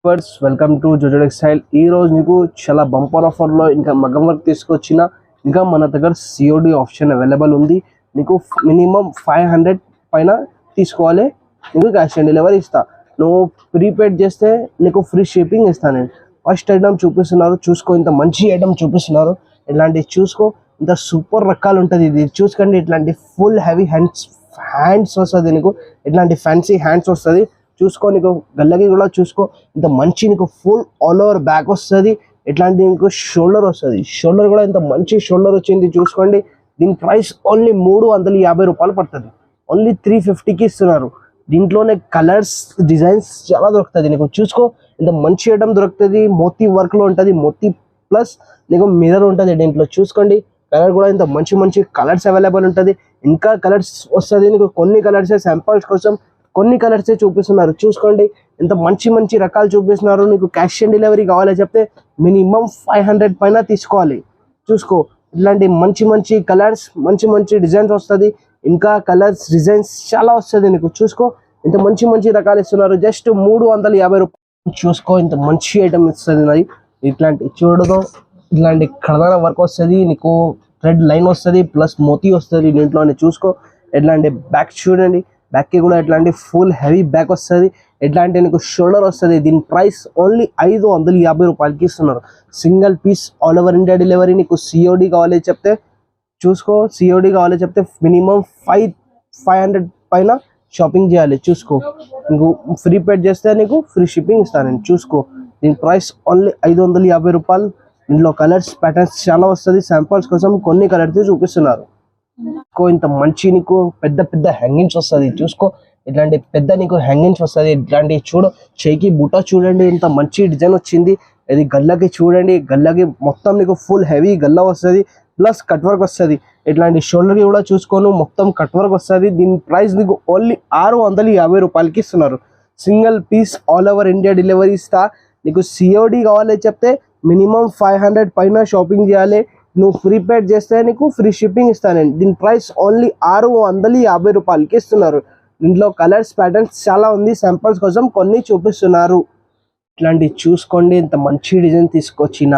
First welcome to Jojo textile. ఈ రోజు నీకు చాలా బంపర్ ఆఫర్లో ఇంకా మగ్గం వర్క్ తీసుకొచ్చిన ఇంకా మన దగ్గర సిఓడి ఆప్షన్ అవైలబుల్ ఉంది. నీకు మినిమం 500 పైన తీసుకోవాలి, నీకు క్యాష్ ఆన్ డెలివరీ ఇస్తా. నువ్వు ప్రీపేడ్ చేస్తే నీకు ఫ్రీ షిప్పింగ్ ఇస్తాను. నేను ఫస్ట్ ఐటమ్ చూపిస్తున్నారు, చూసుకో. ఇంత మంచి ఐటమ్ చూపిస్తున్నారు, ఇట్లాంటివి చూసుకో. ఇంత సూపర్ రకాలు ఉంటుంది. ఇది చూసుకోండి, ఇట్లాంటి ఫుల్ హెవీ హ్యాండ్స్ వస్తుంది. నీకు ఇట్లాంటి ఫ్యాన్సీ హ్యాండ్స్ వస్తుంది. చూసుకో, నీకు గల్లకి కూడా చూసుకో. ఇంత మంచి నీకు ఫుల్ ఆల్ ఓవర్ బ్యాక్ వస్తుంది. ఇట్లాంటి నీకు షోల్డర్ వస్తుంది. షోల్డర్ కూడా ఇంత మంచి షోల్డర్ వచ్చింది. చూసుకోండి, దీని ప్రైస్ ఓన్లీ 350 రూపాయలు పడుతుంది. ఓన్లీ 350కి ఇస్తున్నారు. దీంట్లోనే కలర్స్ డిజైన్స్ చాలా దొరుకుతుంది. నీకు చూసుకో, ఇంత మంచి ఐటమ్ దొరుకుతుంది. మోతీ వర్క్లో ఉంటుంది. మోతీ ప్లస్ నీకు మిర్రర్ ఉంటుంది దీంట్లో. చూసుకోండి, కలర్ కూడా ఇంత మంచి కలర్స్ అవైలబుల్ ఉంటుంది. ఇంకా కలర్స్ వస్తుంది. నీకు కొన్ని కలర్సే శాంపిల్స్ కోసం కొన్ని కలర్సే చూపిస్తున్నారు. చూసుకోండి, ఇంత మంచి రకాలు చూపిస్తున్నారు. నీకు క్యాష్ ఆన్ డెలివరీ కావాలి చెప్తే మినిమం 500 పైన తీసుకోవాలి. చూసుకో, ఇట్లాంటి మంచి కలర్స్ మంచి డిజైన్స్ వస్తుంది. ఇంకా కలర్స్ డిజైన్స్ చాలా వస్తుంది. నీకు చూసుకో, ఇంత మంచి రకాలు ఇస్తున్నారు. జస్ట్ 350 రూపాయలు. చూసుకో, ఇంత మంచి ఐటమ్ ఇస్తుంది. మరి ఇట్లాంటి చూడదు, ఇట్లాంటి కడదాన వర్క్ వస్తుంది. నీకు థ్రెడ్ లైన్ వస్తుంది, ప్లస్ మోతీ వస్తుంది దీంట్లోనే. చూసుకో, ఇట్లాంటి బ్యాక్ చూడండి, బ్యాక్కి కూడా ఇట్లాంటి ఫుల్ హెవీ బ్యాక్ వస్తుంది. ఎట్లాంటి నీకు షోల్డర్ వస్తుంది. దీని ప్రైస్ ఓన్లీ 550 రూపాయలకి ఇస్తున్నారు. Single piece all over India delivery. నీకు సిఓడి కావాలి చెప్తే చూసుకో, సిఓడి కావాలి చెప్తే మినిమం 500 పైన షాపింగ్ చేయాలి. చూసుకో, నీకు ఫ్రీ పేడ్ చేస్తే నీకు ఫ్రీ షిప్పింగ్ ఇస్తాను నేను. చూసుకో, దీని ప్రైస్ ఓన్లీ 550 రూపాయలు. ఇందులో కలర్స్ ప్యాటర్న్స్ చాలా వస్తుంది. శాంపిల్స్ కోసం కొన్ని కలర్స్ చూపిస్తున్నారు. ఇంత మంచి నీకు పెద్ద హ్యాంగింగ్స్ వస్తుంది. చూసుకో, ఇట్లాంటి పెద్ద నీకు హ్యాంగింగ్స్ వస్తుంది. ఇట్లాంటి చూడు, చేయికి బుట్ట చూడండి, ఇంత మంచి డిజైన్ వచ్చింది. ఇది గల్లకి చూడండి, గల్లకి మొత్తం నీకు ఫుల్ హెవీ గల్ల వస్తుంది, ప్లస్ కట్ వర్క్ వస్తుంది. ఇట్లాంటి షోల్డర్కి కూడా చూసుకోను, మొత్తం కట్ వర్క్ వస్తుంది. దీని ప్రైస్ నీకు ఓన్లీ 650 రూపాయలకి ఇస్తున్నారు. Single piece all over India delivery ఇస్తా. నీకు సిఓడి కావాలి చెప్తే మినిమం 500 పైన షాపింగ్ చేయాలి. నువ్వు ఫ్రీ పేడ్ చేస్తే నీకు ఫ్రీ షిప్పింగ్ ఇస్తానండి. దీని ప్రైస్ ఓన్లీ 650 రూపాయలకి ఇస్తున్నారు. దీంట్లో కలర్స్ ప్యాటర్న్స్ చాలా ఉంది. శాంపిల్స్ కోసం కొన్ని చూపిస్తున్నారు. ఇట్లాంటి చూసుకోండి, ఇంత మంచి డిజైన్ తీసుకొచ్చిన.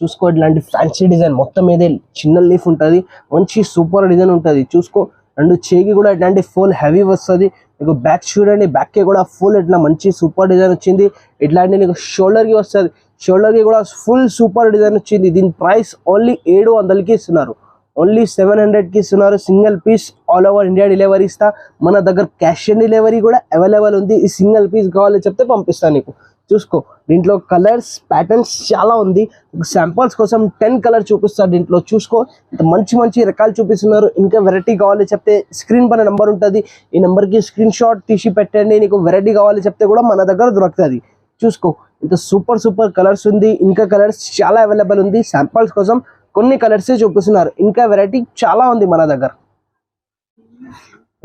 చూసుకో, ఇట్లాంటి ఫ్యాన్సీ డిజైన్ మొత్తం ఏదే చిన్న లీఫ్ ఉంటుంది. మంచి సూపర్ డిజైన్ ఉంటుంది. చూసుకో, రెండు చేయికి కూడా ఇట్లాంటి ఫుల్ హెవీ వస్తుంది. నీకు బ్యాక్ చూడండి, బ్యాక్కి కూడా ఫుల్ ఇట్లా మంచి సూపర్ డిజైన్ వచ్చింది. ఇట్లాంటి నీకు షోల్డర్కి వస్తుంది. షోల్డర్కి కూడా ఫుల్ సూపర్ డిజైన్ వచ్చింది. దీని ప్రైస్ ఓన్లీ 700కి ఇస్తున్నారు. ఓన్లీ 700కి ఇస్తున్నారు. Single piece all over India delivery ఇస్తా. మన దగ్గర క్యాష్ ఆన్ డెలివరీ కూడా అవైలబుల్ ఉంది. ఈ సింగిల్ పీస్ కావాలి చెప్తే పంపిస్తాను నీకు. చూసుకో, దీంట్లో కలర్స్ ప్యాటర్న్స్ చాలా ఉంది. శాంపిల్స్ కోసం 10 కలర్ చూపిస్తారు దీంట్లో. చూసుకో, ఇంత మంచి రకాలు చూపిస్తున్నారు. ఇంకా వెరైటీ కావాలి చెప్తే స్క్రీన్ పైన నెంబర్ ఉంటుంది. ఈ నెంబర్కి స్క్రీన్ షాట్ తీసి పెట్టండి. నీకు వెరైటీ కావాలి చెప్తే కూడా మన దగ్గర దొరుకుతుంది. చూసుకో, ఇంత సూపర్ కలర్స్ ఉంది. ఇంకా కలర్స్ చాలా అవైలబుల్ ఉంది. శాంపిల్స్ కోసం కొన్ని కలర్సే చూపిస్తున్నారు. ఇంకా వెరైటీ చాలా ఉంది మన దగ్గర.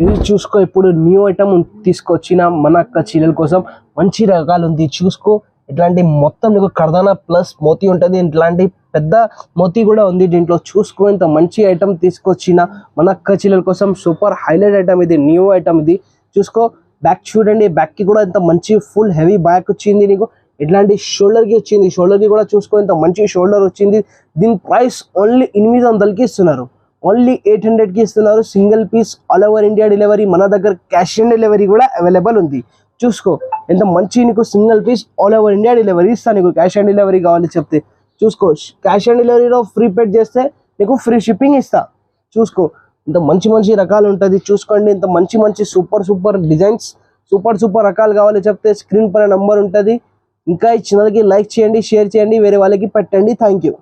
ఇది చూసుకో, ఇప్పుడు న్యూ ఐటమ్ తీసుకొచ్చిన మన అక్క చీరల కోసం మంచి రకాలు ఉంది. చూసుకో, ఇట్లాంటి మొత్తం నీకు కర్దానా ప్లస్ మోతీ ఉంటుంది. ఇట్లాంటి పెద్ద మోతీ కూడా ఉంది దీంట్లో. చూసుకో, ఇంత మంచి ఐటమ్ తీసుకొచ్చిన మన అక్క చీరల కోసం సూపర్ హైలైట్ ఐటమ్ ఇది, న్యూ ఐటమ్ ఇది. చూసుకో, బ్యాక్ చూడండి, బ్యాక్కి కూడా ఇంత మంచి ఫుల్ హెవీ బ్యాక్ వచ్చింది. నీకు ఇట్లాంటి షోల్డర్కి వచ్చింది. షోల్డర్కి కూడా చూసుకో, ఇంత మంచి షోల్డర్ వచ్చింది. దీని ప్రైస్ ఓన్లీ 800కి ఇస్తున్నారు. ఓన్లీ 800కి ఇస్తున్నారు. Single piece all over India delivery. మన దగ్గర క్యాష్ ఆన్ డెలివరీ కూడా అవైలబుల్ ఉంది. చూసుకో, ఇంత మంచి నీకు single piece all over India delivery ఇస్తాను. నీకు క్యాష్ ఆన్ డెలివరీ కావాలి చెప్తే చూసుకో, క్యాష్ ఆన్ డెలివరీలో ఫ్రీ పేడ్ చేస్తే నీకు ఫ్రీ షిప్పింగ్ ఇస్తా. చూసుకో, ఇంత మంచి రకాలు ఉంటుంది. చూసుకోండి, ఇంత మంచి సూపర్ డిజైన్స్ సూపర్ రకాలు కావాలి చెప్తే స్క్రీన్ పైన నంబర్ ఉంటుంది. ఇంకా ఈ ఛానల్కి లైక్ చేయండి, షేర్ చేయండి, వేరే వాళ్ళకి పెట్టండి. Thank you.